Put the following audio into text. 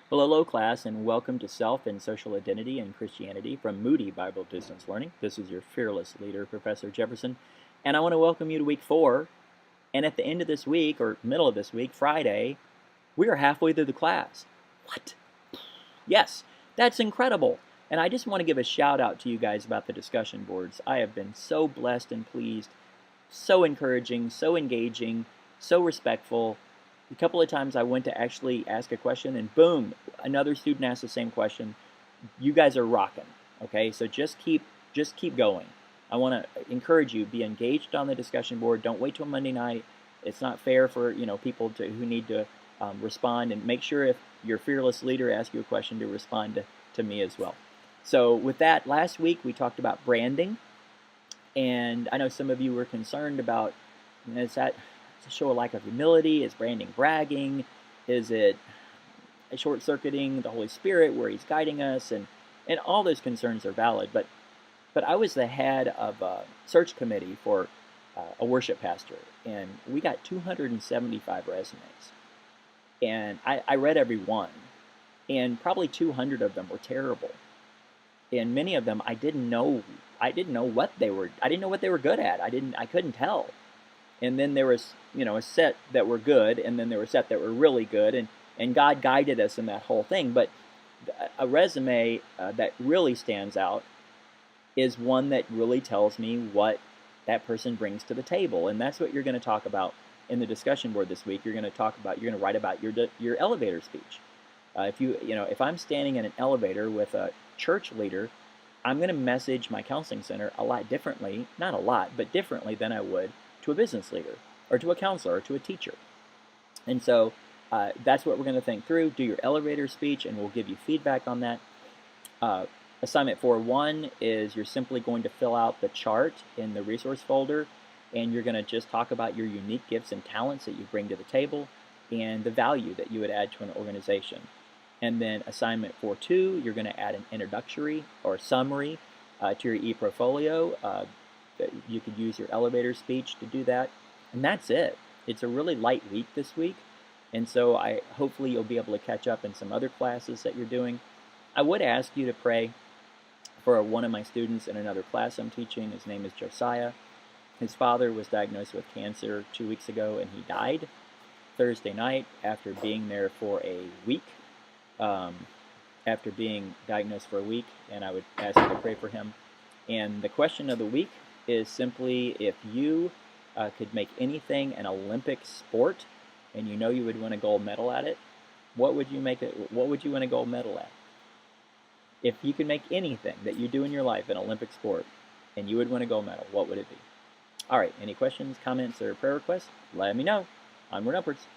Well, hello, class, and welcome to Self and Social Identity and Christianity from Moody Bible Distance Learning. This is your fearless leader, Professor Jefferson, and I want to welcome you to week 4. And at the end of this week, or middle of this week, Friday, we are halfway through the class. What? Yes, that's incredible. And I just want to give a shout out to you guys about the discussion boards. I have been so blessed and pleased, so encouraging, so engaging, so respectful. A couple of times I went to actually ask a question and boom, another student asked the same question. You guys are rocking. Okay, so just keep going. I want to encourage you, be engaged on the discussion board. Don't wait till Monday night. It's not fair for people who need to respond, and make sure if your fearless leader asks you a question to respond to me as well. So with that, last week we talked about branding, and I know some of you were concerned about, is that to show a lack of humility? Is branding bragging? Is it short-circuiting the Holy Spirit where He's guiding us? And all those concerns are valid. But I was the head of a search committee for a worship pastor, and we got 275 resumes. And I read every one, and probably 200 of them were terrible. And many of them I didn't know what they were. I didn't know what they were good at. I couldn't tell. And then there was, a set that were good, and then there were a set that were really good, and God guided us in that whole thing. But a resume that really stands out is one that really tells me what that person brings to the table, and that's what you're going to talk about in the discussion board this week. You're going to write about your elevator speech. If I'm standing in an elevator with a church leader, I'm going to message my counseling center a lot differently, not a lot, but differently than I would to a business leader, or to a counselor, or to a teacher. And so that's what we're going to think through. Do your elevator speech, and we'll give you feedback on that. Assignment 4.1 is you're simply going to fill out the chart in the resource folder, and you're going to just talk about your unique gifts and talents that you bring to the table and the value that you would add to an organization. And then assignment 4.2, you're going to add an introductory or summary to your e-portfolio. You could use your elevator speech to do that. And that's it. It's a really light week this week. And so hopefully you'll be able to catch up in some other classes that you're doing. I would ask you to pray for one of my students in another class I'm teaching. His name is Josiah. His father was diagnosed with cancer 2 weeks ago, and he died Thursday night after being there for a week. After being diagnosed for a week, and I would ask you to pray for him. And the question of the week is simply, if you could make anything an Olympic sport, and you would win a gold medal at it, what would you win a gold medal at? If you could make anything that you do in your life an Olympic sport, and you would win a gold medal, what would it be? All right, any questions, comments, or prayer requests? Let me know. Onward and upwards.